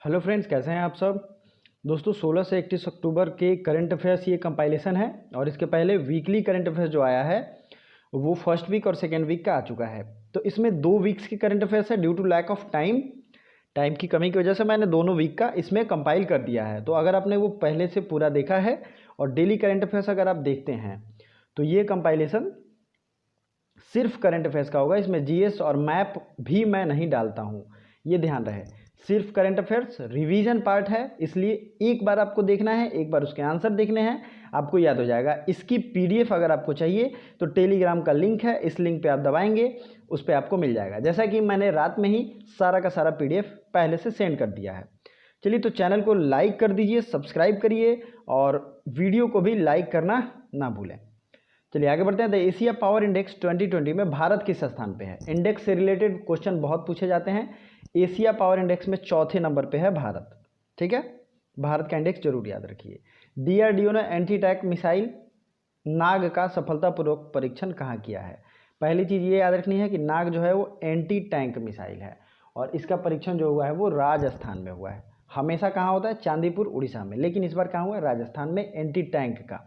Hello friends, कैसे हैं आप सब। दोस्तों 16 से 31 अक्टूबर के करंट अफेयर्स ये कंपाइलेशन है और इसके पहले वीकली करंट अफेयर्स जो आया है वो फर्स्ट वीक और सेकेंड वीक का आ चुका है। तो इसमें 2 वीक्स की करंट अफेयर्स है। Due to lack of time की कमी की वजह से मैंने दोनों वीक का इसमें कंपाइल कर दिया है। तो अगर आपने वो पहले से पूरा देखा है और डेली करंट अफेयर्स अगर आप देखते हैं तो ये कंपाइलेशन सिर्फ करंट अफेयर्स का होगा। इसमें जीएस और मैप भी मैं नहीं डालता हूँ, ये ध्यान रहे। सिर्फ करंट अफेयर्स रिवीजन पार्ट है, इसलिए एक बार आपको देखना है, एक बार उसके आंसर देखने हैं, आपको याद हो जाएगा। इसकी पीडीएफ अगर आपको चाहिए तो टेलीग्राम का लिंक है, इस लिंक पे आप दबाएंगे, उस पर आपको मिल जाएगा। जैसा कि मैंने रात में ही सारा का सारा पीडीएफ पहले से सेंड कर दिया है। चलिए, तो चैनल को लाइक कर दीजिए, सब्सक्राइब करिए और वीडियो को भी लाइक करना ना भूलें। चलिए आगे बढ़ते हैं। द एशिया पावर इंडेक्स 2020 में भारत किस स्थान पे है। इंडेक्स से रिलेटेड क्वेश्चन बहुत पूछे जाते हैं। एशिया पावर इंडेक्स में चौथे नंबर पे है भारत। ठीक है, भारत का इंडेक्स जरूर याद रखिए। डीआरडीओ ने एंटी टैंक मिसाइल नाग का सफलतापूर्वक परीक्षण कहाँ किया है। पहली चीज़ ये याद रखनी है कि नाग जो है वो एंटी टैंक मिसाइल है और इसका परीक्षण जो हुआ है वो राजस्थान में हुआ है। हमेशा कहाँ होता है, चांदीपुर उड़ीसा में, लेकिन इस बार कहाँ हुआ है, राजस्थान में, एंटी टैंक का।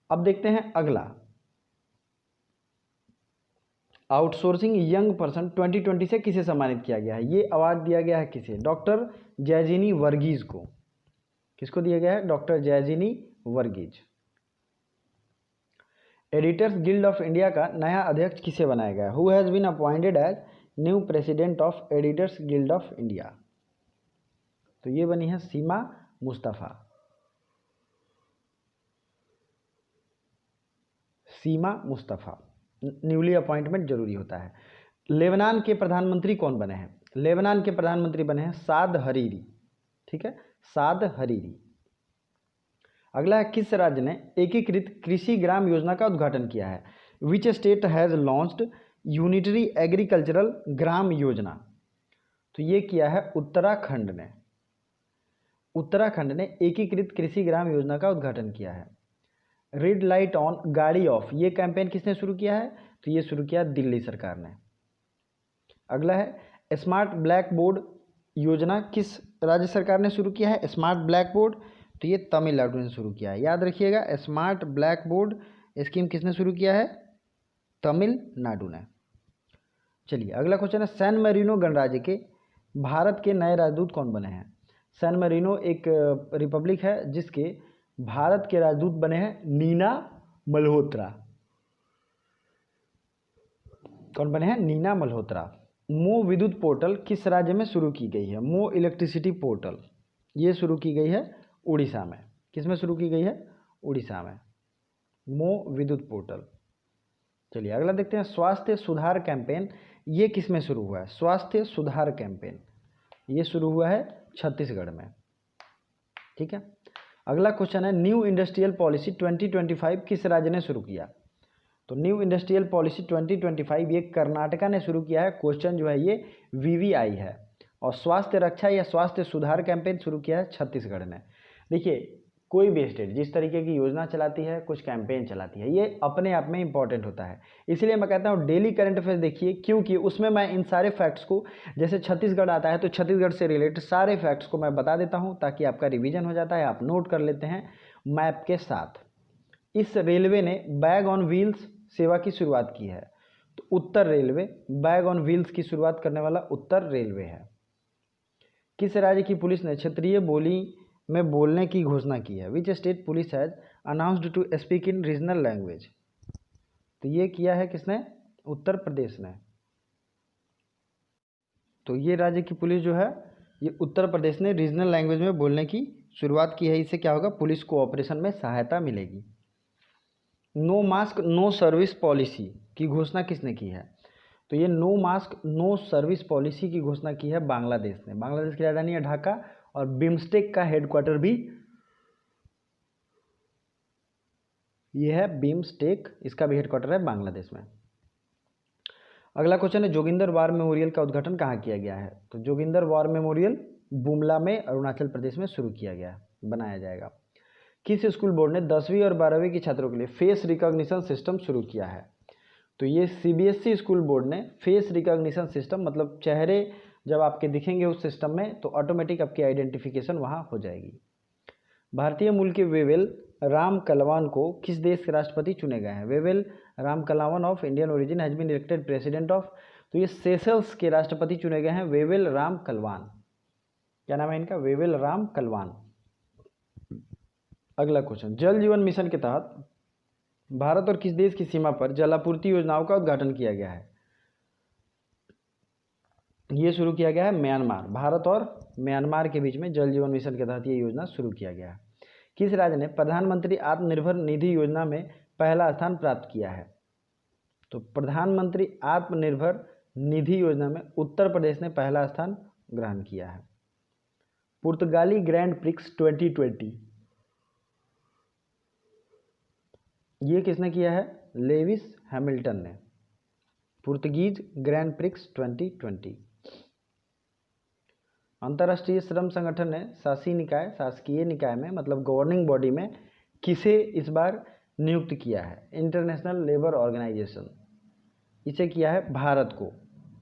अब देखते हैं अगला, आउटसोर्सिंग यंग पर्सन 2020 से किसे सम्मानित किया गया है। ये अवार्ड दिया गया है किसे, डॉक्टर जैजिनी वर्गीज को। किसको दिया गया है, doctor Jaijini Varghese. Editors Guild of India का नया अध्यक्ष किसे बनाया गया है। Who has been appointed as new president of Editors Guild of India. तो ये बनी है सीमा मुस्तफ़ा। सीमा मुस्तफ़ा, न्यूली अपॉइंटमेंट जरूरी होता है। लेबनान के प्रधानमंत्री कौन बने हैं। लेबनान के प्रधानमंत्री बने हैं साद हरीरी। ठीक है, साद हरीरी। अगला है, किस राज्य ने एकीकृत कृषि ग्राम योजना का उद्घाटन किया है। Which state has launched unitary agricultural ग्राम योजना। तो ये किया है उत्तराखंड ने। उत्तराखंड ने एकीकृत कृषि ग्राम योजना का उद्घाटन किया है। रेड लाइट ऑन गाड़ी ऑफ, ये कैंपेन किसने शुरू किया है, तो ये शुरू किया दिल्ली सरकार ने। अगला है, स्मार्ट ब्लैक बोर्ड योजना किस राज्य सरकार ने शुरू किया है। स्मार्ट ब्लैक बोर्ड, तो ये तमिलनाडु ने शुरू किया है। याद रखिएगा, स्मार्ट ब्लैक बोर्ड स्कीम किसने शुरू किया है, तमिलनाडु ने। चलिए अगला क्वेश्चन है, सैन मेरिनो गणराज्य के भारत के नए राजदूत कौन बने हैं। सैन मेरिनो एक रिपब्लिक है जिसके भारत के राजदूत बने हैं नीना मल्होत्रा। कौन बने हैं, नीना मल्होत्रा। मो विद्युत पोर्टल किस राज्य में शुरू की गई है। मो इलेक्ट्रिसिटी पोर्टल ये शुरू की गई है उड़ीसा में। किस में शुरू की गई है, उड़ीसा में, मो विद्युत पोर्टल। चलिए अगला देखते हैं, स्वास्थ्य सुधार कैंपेन ये किस में शुरू हुआ है। स्वास्थ्य सुधार कैंपेन ये शुरू हुआ है छत्तीसगढ़ में। ठीक है, अगला क्वेश्चन है, न्यू इंडस्ट्रियल पॉलिसी 2025 किस राज्य ने शुरू किया। तो न्यू इंडस्ट्रियल पॉलिसी 2025 ये कर्नाटका ने शुरू किया है। क्वेश्चन जो है ये वीवीआई है। और स्वास्थ्य रक्षा या स्वास्थ्य सुधार कैंपेन शुरू किया है छत्तीसगढ़ ने। देखिए, कोई भी स्टेट जिस तरीके की योजना चलाती है, कुछ कैंपेन चलाती है, ये अपने आप में इंपॉर्टेंट होता है। इसलिए मैं कहता हूँ डेली करंट अफेयर्स देखिए, क्योंकि उसमें मैं इन सारे फैक्ट्स को, जैसे छत्तीसगढ़ आता है तो छत्तीसगढ़ से रिलेटेड सारे फैक्ट्स को मैं बता देता हूँ ताकि आपका रिवीजन हो जाता है, आप नोट कर लेते हैं मैप के साथ। इस रेलवे ने बैग ऑन व्हील्स सेवा की शुरुआत की है। तो उत्तर रेलवे, बैग ऑन व्हील्स की शुरुआत करने वाला उत्तर रेलवे है। किस राज्य की पुलिस ने क्षेत्रीय बोली में बोलने की घोषणा की है। Which state police has announced to speak in regional language. तो ये किया है किसने, उत्तर प्रदेश ने। तो ये राज्य की पुलिस जो है ये उत्तर प्रदेश ने रीजनल लैंग्वेज में बोलने की शुरुआत की है। इससे क्या होगा, पुलिस को ऑपरेशन में सहायता मिलेगी। No mask no service policy की घोषणा किसने की है। तो ये no mask no service policy की घोषणा की है बांग्लादेश ने। बांग्लादेश की राजधानी है ढाका और बिम्स्टेक का हेडक्वार्टर भी ये है, बिम्स्टेक, इसका भी हेडक्वार्टर है बांग्लादेश में। अगला क्वेश्चन है, जोगिंदर वार मेमोरियल का उद्घाटन कहाँ किया गया है। तो जोगिंदर वार मेमोरियल बुमला में, अरुणाचल प्रदेश में शुरू किया गया, बनाया जाएगा। किस स्कूल बोर्ड ने 10वीं और 12वीं के छात्रों के लिए फेस रिकॉग्निशन सिस्टम शुरू किया है। तो ये सीबीएसई स्कूल बोर्ड ने फेस रिकॉग्निशन सिस्टम, मतलब चेहरे जब आपके दिखेंगे उस सिस्टम में तो ऑटोमेटिक आपकी आइडेंटिफिकेशन वहाँ हो जाएगी। भारतीय मूल के वेवेल राम कलावन को किस देश के राष्ट्रपति चुने गए हैं? Wavel Ramkalawan of Indian origin has been elected president of, तो ये सेशल्स के राष्ट्रपति चुने गए हैं वेवेल राम कलवान। क्या नाम है इनका? वेवेल राम कलवान। अगला क्वेश्चन, जल जीवन मिशन के तहत भारत और किस देश की सीमा पर जलापूर्ति योजनाओं का उद्घाटन किया गया है? ये शुरू किया गया है म्यांमार। भारत और म्यांमार के बीच में जल जीवन मिशन के तहत ये योजना शुरू किया गया है। किस राज्य ने प्रधानमंत्री आत्मनिर्भर निधि योजना में पहला स्थान प्राप्त किया है? तो प्रधानमंत्री आत्मनिर्भर निधि योजना में उत्तर प्रदेश ने पहला स्थान ग्रहण किया है। पुर्तगाली ग्रैंड प्रिक्स 2020 ये किसने किया है? लेविस हैमिल्टन ने। Portuguese grand prix 2020। अंतर्राष्ट्रीय श्रम संगठन ने शासकीय निकाय में मतलब गवर्निंग बॉडी में किसे इस बार नियुक्त किया है? इंटरनेशनल लेबर ऑर्गेनाइजेशन, इसे किया है भारत को।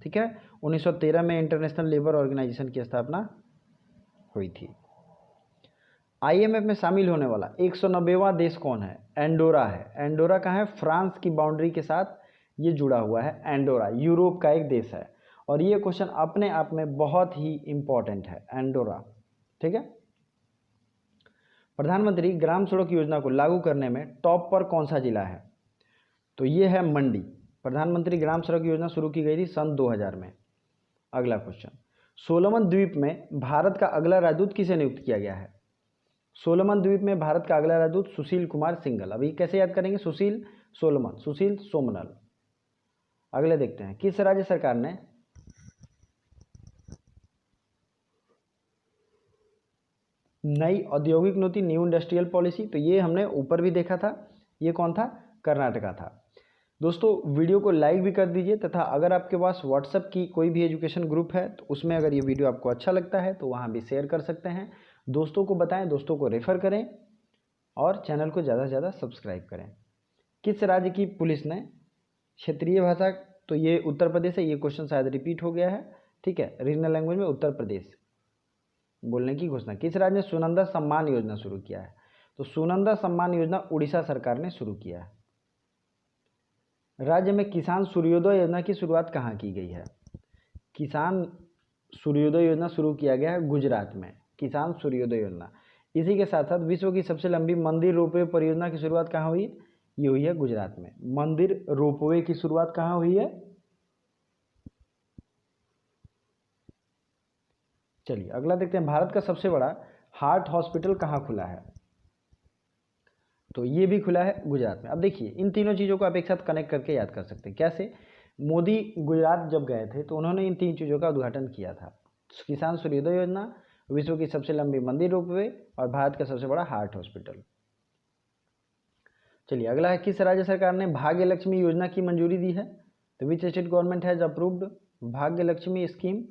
ठीक है, 1913 में इंटरनेशनल लेबर ऑर्गेनाइजेशन की स्थापना हुई थी। आईएमएफ में शामिल होने वाला 190वां देश कौन है? एंडोरा है। एंडोरा कहाँ है? फ्रांस की बाउंड्री के साथ ये जुड़ा हुआ है। एंडोरा यूरोप का एक देश है और ये क्वेश्चन अपने आप में बहुत ही इंपॉर्टेंट है, एंडोरा। ठीक है, प्रधानमंत्री ग्राम सड़क योजना को लागू करने में टॉप पर कौन सा जिला है? तो ये है मंडी। प्रधानमंत्री ग्राम सड़क योजना शुरू की गई थी सन 2000 में। अगला क्वेश्चन, सोलोमन द्वीप में भारत का अगला राजदूत किसे नियुक्त किया गया है? सोलोमन द्वीप में भारत का अगला राजदूत सुशील कुमार सिंघल। अभी कैसे याद करेंगे? सुशील सोमनल। अगले देखते हैं, किस राज्य सरकार ने नई औद्योगिक नीति, न्यू इंडस्ट्रियल पॉलिसी, तो ये हमने ऊपर भी देखा था, ये कौन था? कर्नाटका था। दोस्तों वीडियो को लाइक भी कर दीजिए तथा अगर आपके पास व्हाट्सएप की कोई भी एजुकेशन ग्रुप है तो उसमें अगर ये वीडियो आपको अच्छा लगता है तो वहाँ भी शेयर कर सकते हैं, दोस्तों को बताएं, दोस्तों को रेफर करें और चैनल को ज़्यादा से ज़्यादा सब्सक्राइब करें। किस राज्य की पुलिस ने क्षेत्रीय भाषा, तो ये उत्तर प्रदेश है, ये क्वेश्चन शायद रिपीट हो गया है। ठीक है, रीजनल लैंग्वेज में उत्तर प्रदेश बोलने की घोषणा। किस राज्य ने सुनंदा सम्मान योजना शुरू किया है? तो सुनंदा सम्मान योजना उड़ीसा सरकार ने शुरू किया है। राज्य में किसान सूर्योदय योजना की शुरुआत कहाँ की गई है? किसान सूर्योदय योजना शुरू किया गया है गुजरात में, किसान सूर्योदय योजना। इसी के साथ साथ विश्व की सबसे लंबी मंदिर रोपवे परियोजना की शुरुआत कहाँ हुई? ये हुई है गुजरात में। मंदिर रोपवे की शुरुआत कहाँ हुई है? चलिए अगला देखते हैं, भारत का सबसे बड़ा हार्ट हॉस्पिटल कहाँ खुला है? तो ये भी खुला है गुजरात में। अब देखिए इन तीनों चीज़ों को आप एक साथ कनेक्ट करके याद कर सकते हैं। कैसे? मोदी गुजरात जब गए थे तो उन्होंने इन तीन चीज़ों का उद्घाटन किया था, किसान सूर्योदय योजना, विश्व की सबसे लंबी मंदिर रोपवे और भारत का सबसे बड़ा हार्ट हॉस्पिटल। चलिए अगला है, किस राज्य सरकार ने भाग्य लक्ष्मी योजना की मंजूरी दी है? तो which state government has approved भाग्य लक्ष्मी स्कीम?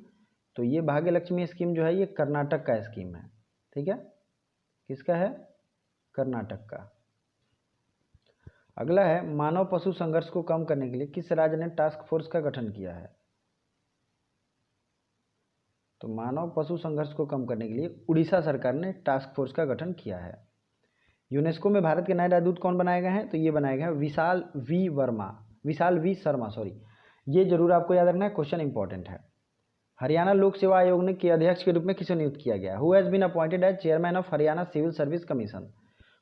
तो ये भाग्य लक्ष्मी स्कीम जो है ये कर्नाटक का स्कीम है। ठीक है, किसका है? कर्नाटक का। अगला है, मानव पशु संघर्ष को कम करने के लिए किस राज्य ने टास्क फोर्स का गठन किया है? तो मानव पशु संघर्ष को कम करने के लिए उड़ीसा सरकार ने टास्क फोर्स का गठन किया है। यूनेस्को में भारत के नए राजदूत कौन बनाए गए हैं? तो ये बनाए गए हैं विशाल वी शर्मा। ये जरूर आपको याद रखना है, क्वेश्चन इंपॉर्टेंट है। हरियाणा लोक सेवा आयोग ने के अध्यक्ष के रूप में किसे नियुक्त किया गया? Who has been appointed as chairman of Haryana civil service commission?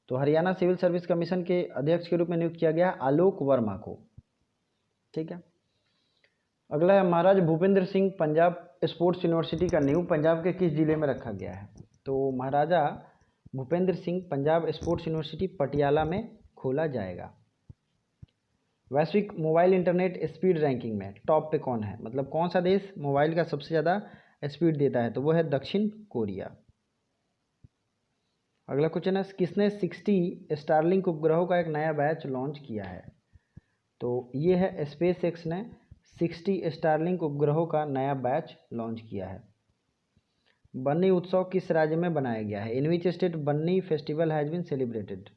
तो हरियाणा सिविल सर्विस कमीशन के अध्यक्ष के रूप में नियुक्त किया गया आलोक वर्मा को। ठीक है, अगला है, महाराज भूपेंद्र सिंह पंजाब स्पोर्ट्स यूनिवर्सिटी का नींव पंजाब के किस जिले में रखा गया है? तो महाराजा भूपेंद्र सिंह पंजाब स्पोर्ट्स यूनिवर्सिटी पटियाला में खोला जाएगा। वैश्विक मोबाइल इंटरनेट स्पीड रैंकिंग में टॉप पे कौन है? मतलब कौन सा देश मोबाइल का सबसे ज़्यादा स्पीड देता है? तो वो है दक्षिण कोरिया। अगला क्वेश्चन है, किसने 60 स्टारलिंक उपग्रहों का एक नया बैच लॉन्च किया है? तो ये है स्पेस एक्स ने 60 स्टारलिंक उपग्रहों का नया बैच लॉन्च किया है। बन्नी उत्सव किस राज्य में बनाया गया है? In which state Banni festival has been celebrated?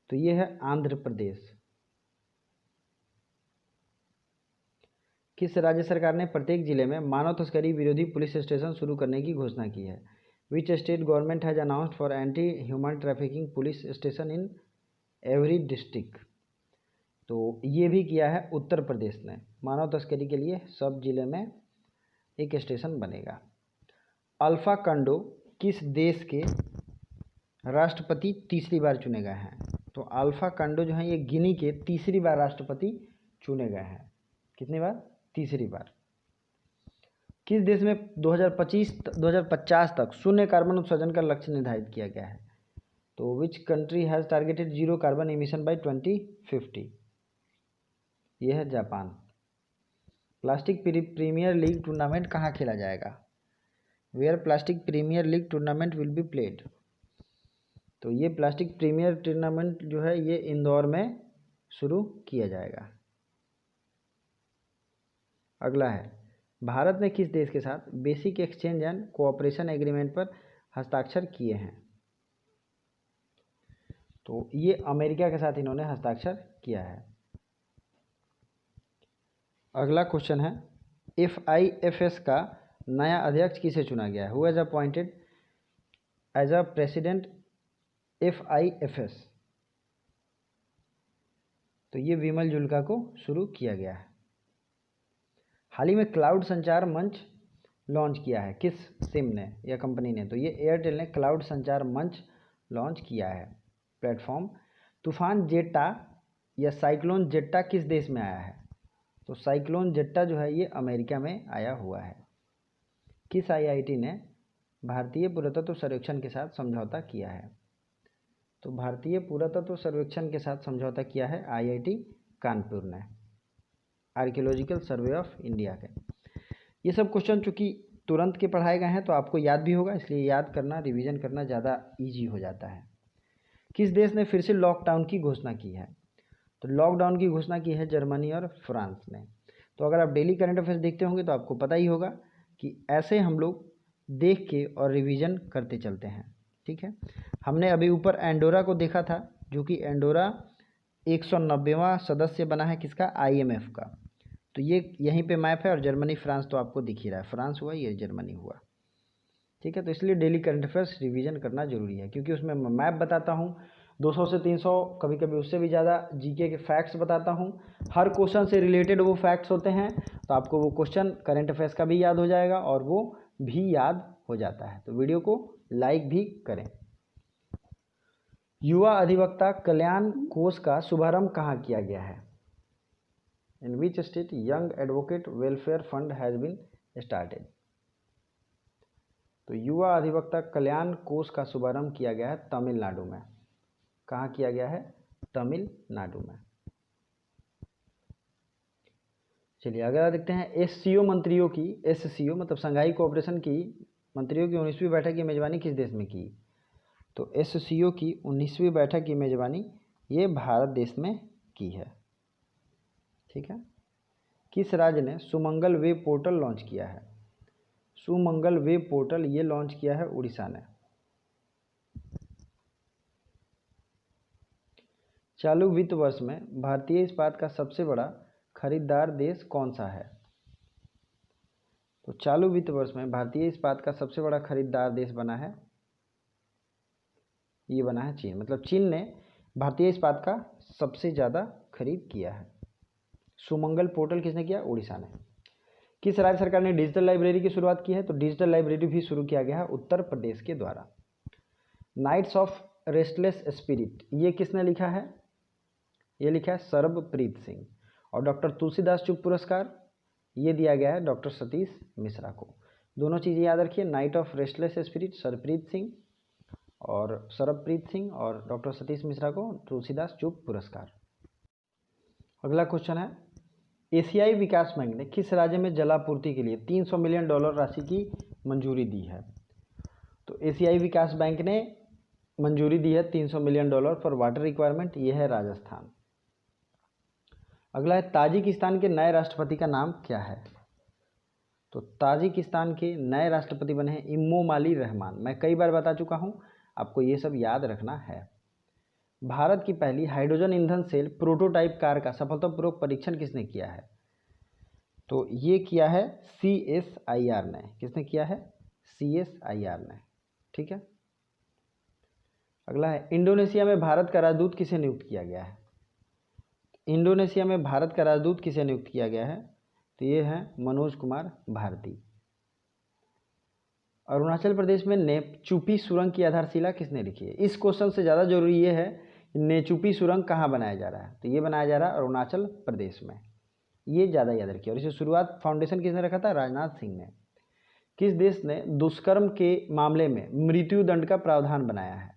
तो ये है आंध्र प्रदेश। किस राज्य सरकार ने प्रत्येक जिले में मानव तस्करी विरोधी पुलिस स्टेशन शुरू करने की घोषणा की है? Which state government has announced for anti human trafficking police station in every district? तो ये भी किया है उत्तर प्रदेश ने। मानव तस्करी के लिए सब जिले में एक स्टेशन बनेगा। अल्फा कंडो किस देश के राष्ट्रपति तीसरी बार चुने गए हैं? तो अल्फा कंडो जो है ये गिनी के तीसरी बार राष्ट्रपति चुने गए हैं। कितनी बार? तीसरी बार। किस देश में 2050 तक शून्य कार्बन उत्सर्जन का लक्ष्य निर्धारित किया गया है? तो which country has targeted zero carbon emission by 2050? यह है Japan. Plastic premier league tournament कहाँ खेला जाएगा? Where plastic premier league tournament will be played? तो ये प्लास्टिक प्रीमियर टूर्नामेंट जो है ये इंदौर में शुरू किया जाएगा। अगला है, भारत ने किस देश के साथ basic exchange and cooperation agreement पर हस्ताक्षर किए हैं? तो ये अमेरिका के साथ इन्होंने हस्ताक्षर किया है। अगला क्वेश्चन है, FIFS का नया अध्यक्ष किसे चुना गया है? Who has appointed as a president FIFS? तो ये विमल जुल्का को शुरू किया गया है। हाल ही में क्लाउड संचार मंच लॉन्च किया है किस सिम ने या कंपनी ने? तो ये एयरटेल ने क्लाउड संचार मंच लॉन्च किया है प्लेटफॉर्म। तूफान जेटा या साइक्लोन जेट्टा किस देश में आया है? तो साइक्लोन जेट्टा जो है ये अमेरिका में आया हुआ है। किस IIT ने भारतीय पुरातत्व सर्वेक्षण के साथ समझौता किया है? तो भारतीय पुरातत्व सर्वेक्षण के साथ समझौता किया है IIT कानपुर ने, आर्कियोलॉजिकल सर्वे ऑफ इंडिया के। ये सब क्वेश्चन चूँकि तुरंत के पढ़ाए गए हैं तो आपको याद भी होगा, इसलिए याद करना, रिवीजन करना ज़्यादा ईजी हो जाता है। किस देश ने फिर से लॉकडाउन की घोषणा की है? तो लॉकडाउन की घोषणा की है जर्मनी और फ्रांस ने। तो अगर आप डेली करंट अफेयर्स देखते होंगे तो आपको पता ही होगा कि ऐसे हम लोग देख के और रिवीजन करते चलते हैं। ठीक है, हमने अभी ऊपर एंडोरा को देखा था, जो कि एंडोरा 190वां सदस्य बना है किसका? IMF का। तो ये यहीं पे मैप है, और जर्मनी फ्रांस तो आपको दिख ही रहा है, फ्रांस हुआ ये जर्मनी हुआ। ठीक है, तो इसलिए डेली करंट अफेयर्स रिवीजन करना जरूरी है, क्योंकि उसमें मैं मैप बताता हूँ 200 से 300, कभी कभी उससे भी ज़्यादा जीके के फैक्ट्स बताता हूँ। हर क्वेश्चन से रिलेटेड वो फैक्ट्स होते हैं, तो आपको वो क्वेश्चन करंट अफेयर्स का भी याद हो जाएगा और वो भी याद हो जाता है। तो वीडियो को लाइक भी करें। युवा अधिवक्ता कल्याण कोष का शुभारंभ कहाँ किया गया है? In which state young advocate welfare fund has been started? तो युवा अधिवक्ता कल्याण कोष का शुभारंभ किया गया है तमिलनाडु में। कहाँ किया गया है? तमिलनाडु में। चलिए अगला देखते हैं, SCO मंत्रियों की, SCO मतलब संघाई कोऑपरेशन की मंत्रियों की 19वीं बैठक की मेजबानी किस देश में की? तो SCO की 19वीं बैठक की मेजबानी ये भारत देश में की है। ठीक है, किस राज्य ने सुमंगल वेब पोर्टल लॉन्च किया है? सुमंगल वेब पोर्टल ये लॉन्च किया है उड़ीसा ने। चालू वित्त वर्ष में भारतीय इस्पात का सबसे बड़ा खरीदार देश कौन सा है? तो चालू वित्त वर्ष में भारतीय इस्पात का सबसे बड़ा खरीदार देश बना है, ये बना है चीन। मतलब चीन ने भारतीय इस्पात का सबसे ज़्यादा खरीद किया है। सुमंगल पोर्टल किसने किया? उड़ीसा ने। किस राज्य सरकार ने डिजिटल लाइब्रेरी की शुरुआत की है? तो डिजिटल लाइब्रेरी भी शुरू किया गया है उत्तर प्रदेश के द्वारा। नाइट्स ऑफ रेस्टलेस स्पिरिट ये किसने लिखा है? ये लिखा है सरबप्रीत सिंह। और डॉक्टर तुलसीदास चुप पुरस्कार ये दिया गया है डॉक्टर सतीश मिश्रा को। दोनों चीज़ें याद रखिए, night of restless spirit Sarpreet Singh और सरबप्रीत सिंह, और डॉक्टर सतीश मिश्रा को तुलसीदास चुप पुरस्कार। अगला क्वेश्चन है, एशियाई विकास बैंक ने किस राज्य में जलापूर्ति के लिए $300 मिलियन राशि की मंजूरी दी है? तो एशियाई विकास बैंक ने मंजूरी दी है $300 मिलियन फॉर वाटर रिक्वायरमेंट, ये है राजस्थान। अगला है, ताजिकिस्तान के नए राष्ट्रपति का नाम क्या है? तो ताजिकिस्तान के नए राष्ट्रपति बने हैं इमोमाली रहमान। मैं कई बार बता चुका हूँ, आपको ये सब याद रखना है। भारत की पहली हाइड्रोजन ईंधन सेल प्रोटोटाइप कार का सफलतापूर्वक परीक्षण किसने किया है? तो ये किया है CSIR ने। किसने किया है? CSIR ने। ठीक है। अगला है, इंडोनेशिया में भारत का राजदूत किसे नियुक्त किया गया है? इंडोनेशिया में भारत का राजदूत किसे नियुक्त किया गया है? तो ये है मनोज कुमार भारती। अरुणाचल प्रदेश में नेचुपी सुरंग की आधारशिला किसने लिखी है? इस क्वेश्चन से ज़्यादा जरूरी ये है कि नेचुपी सुरंग कहाँ बनाया जा रहा है। तो ये बनाया जा रहा है अरुणाचल प्रदेश में। ये ज़्यादा याद रखिए। और इसे शुरुआत फाउंडेशन किसने रखा था? राजनाथ सिंह ने। किस देश ने दुष्कर्म के मामले में मृत्यु दंड का प्रावधान बनाया है?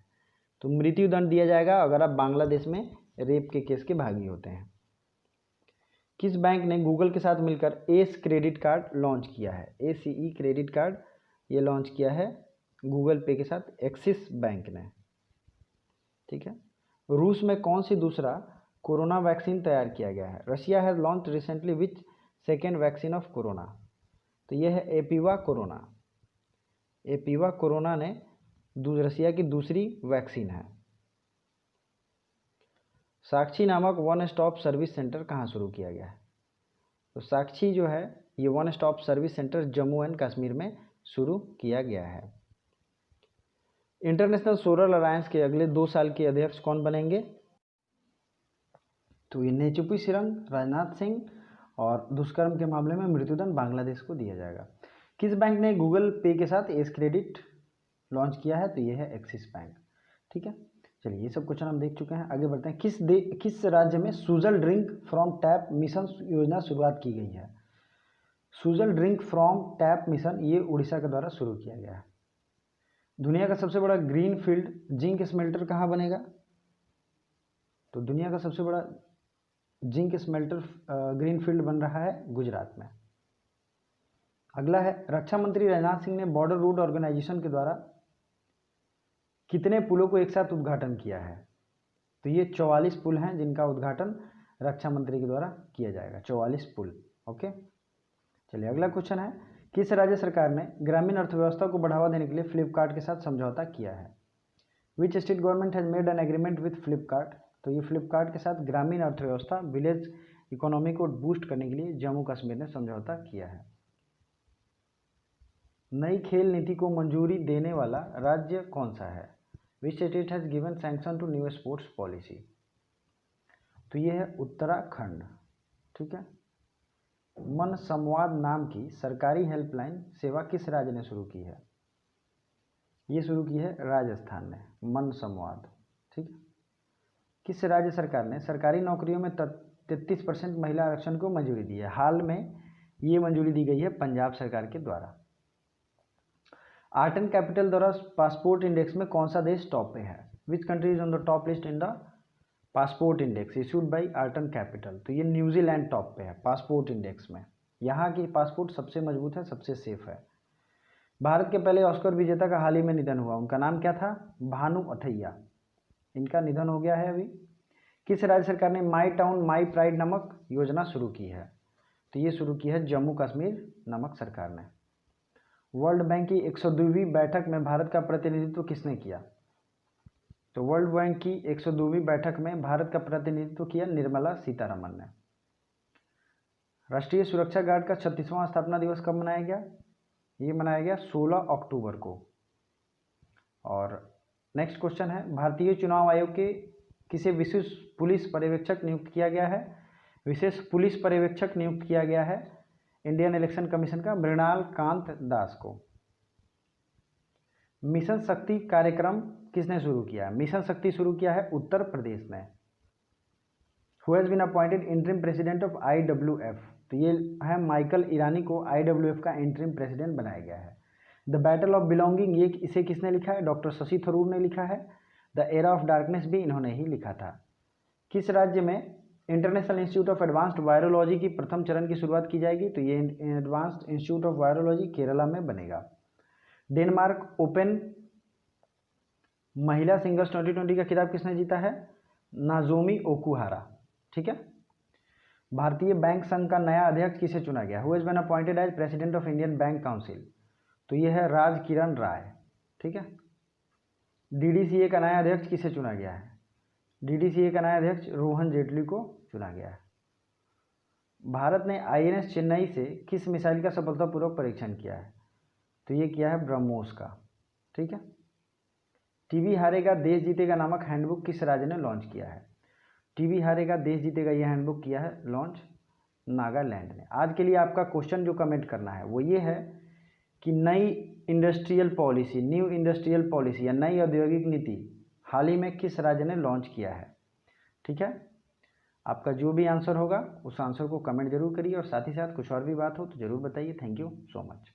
तो मृत्यु दंड दिया जाएगा अगर आप बांग्लादेश में रेप के केस के भागी होते हैं। किस बैंक ने गूगल के साथ मिलकर एस क्रेडिट कार्ड लॉन्च किया है? ACE क्रेडिट कार्ड ये लॉन्च किया है गूगल पे के साथ एक्सिस बैंक ने। ठीक है। रूस में कौन सी दूसरा कोरोना वैक्सीन तैयार किया गया है? Russia has launch recently which second vaccine of corona? तो ये है एपीवा कोरोना। एपीवा कोरोना ने रशिया की दूसरी वैक्सीन है। साक्षी नामक वन स्टॉप सर्विस सेंटर कहाँ शुरू किया गया है? तो साक्षी जो है ये one stop service centre Jammu and Kashmir में शुरू किया गया है। इंटरनेशनल सोलर अलायंस के अगले 2 साल के अध्यक्ष कौन बनेंगे? तो ये नेचुपी सुरंग राजनाथ सिंह, और दुष्कर्म के मामले में मृत्युदंड बांग्लादेश को दिया जाएगा। किस बैंक ने गूगल पे के साथ एस क्रेडिट लॉन्च किया है? तो ये है एक्सिस बैंक। ठीक है। चलिए ये सब क्वेश्चन हम देख चुके हैं, आगे बढ़ते हैं। किस राज्य में Sujal drink from tap mission योजना शुरुआत की गई है? Sujal drink from tap mission ये उड़ीसा के द्वारा शुरू किया गया है। दुनिया का सबसे बड़ा ग्रीन फील्ड जिंक स्मेल्टर कहाँ बनेगा? तो दुनिया का सबसे बड़ा जिंक स्मेल्टर ग्रीन फील्ड बन रहा है गुजरात में। अगला है, रक्षा मंत्री राजनाथ सिंह ने बॉर्डर रोड ऑर्गेनाइजेशन के द्वारा कितने पुलों को एक साथ उद्घाटन किया है? तो ये 44 पुल हैं जिनका उद्घाटन रक्षा मंत्री के द्वारा किया जाएगा। 44 पुल। ओके। चलिए अगला क्वेश्चन है, किस राज्य सरकार ने ग्रामीण अर्थव्यवस्था को बढ़ावा देने के लिए फ्लिपकार्ट के साथ समझौता किया है? Which state government has made an agreement with Flipkart? तो ये फ्लिपकार्ट के साथ ग्रामीण अर्थव्यवस्था विलेज इकोनॉमी को बूस्ट करने के लिए जम्मू कश्मीर ने समझौता किया है। नई खेल नीति को मंजूरी देने वाला राज्य कौन सा है? Which state has given sanction to new sports policy? तो ये है उत्तराखंड। ठीक है। मन संवाद नाम की सरकारी हेल्पलाइन सेवा किस राज्य ने शुरू की है? ये शुरू की है राजस्थान ने, मन संवाद। ठीक है। किस राज्य सरकार ने सरकारी नौकरियों में 33% महिला आरक्षण को मंजूरी दी है? हाल में ये मंजूरी दी गई है पंजाब सरकार के द्वारा। आर्ट एंड कैपिटल द्वारा पासपोर्ट इंडेक्स में कौन सा देश टॉप पे है? Which country is on the top list in the passport index issued by art and capital? तो ये न्यूजीलैंड टॉप पे है पासपोर्ट इंडेक्स में। यहाँ की पासपोर्ट सबसे मजबूत है, सबसे सेफ है। भारत के पहले ऑस्कर विजेता का हाल ही में निधन हुआ, उनका नाम क्या था? भानु अथैया। इनका निधन हो गया है अभी। किस राज्य सरकार ने माई टाउन माई प्राइड नामक योजना शुरू की है? तो ये शुरू की है जम्मू कश्मीर नामक सरकार ने। वर्ल्ड बैंक की 102वीं बैठक में भारत का प्रतिनिधित्व किसने किया? तो वर्ल्ड बैंक की 102वीं बैठक में भारत का प्रतिनिधित्व किया निर्मला सीतारमन ने। राष्ट्रीय सुरक्षा गार्ड का 36वां स्थापना दिवस कब मनाया गया? ये मनाया गया 16 अक्टूबर को। और नेक्स्ट क्वेश्चन है, भारतीय चुनाव आयोग के किसे विशेष पुलिस पर्यवेक्षक नियुक्त किया गया है? विशेष पुलिस पर्यवेक्षक नियुक्त किया गया है इंडियन इलेक्शन कमीशन का मृणाल कांत दास को। मिशन शक्ति कार्यक्रम किसने शुरू किया? मिशन शक्ति शुरू किया है उत्तर प्रदेश ने। Who has been appointed interim president of IWF? तो ये है माइकल ईरानी को IWF का इंटरिम प्रेसिडेंट बनाया गया है। द बैटल ऑफ बिलोंगिंग ये इसे किसने लिखा है? डॉक्टर शशि थरूर ने लिखा है। द एरा ऑफ डार्कनेस भी इन्होंने ही लिखा था। किस राज्य में international institute of advanced virology की प्रथम चरण की शुरुआत की जाएगी? तो ये advanced institute of virology Kerala में बनेगा। डेनमार्क ओपन महिला सिंगल्स 2020 का खिताब किसने जीता है? नाजोमी ओकुहारा। ठीक है। भारतीय बैंक संघ का नया अध्यक्ष किसे चुना गया? Who has been appointed as president of Indian bank council? तो ये है राज किरण राय। ठीक है। DDCA का नया अध्यक्ष किसे चुना गया है? DDCA का नया अध्यक्ष रोहन जेटली को चुना गया है। भारत ने INS चेन्नई से किस मिसाइल का सफलतापूर्वक परीक्षण किया है? तो ये किया है ब्रह्मोस का। ठीक है। टीबी हारेगा देश जीतेगा नामक हैंडबुक किस राज्य ने लॉन्च किया है? टीबी हारेगा देश जीतेगा यह हैंडबुक किया है लॉन्च नागालैंड ने। आज के लिए आपका क्वेश्चन जो कमेंट करना है वो ये है कि नई industrial policy, new industrial policy या नई औद्योगिक नीति हाल ही में किस राज्य ने लॉन्च किया है? ठीक है। आपका जो भी आंसर होगा उस आंसर को कमेंट जरूर करिए और साथ ही साथ कुछ और भी बात हो तो जरूर बताइए। Thank you so much.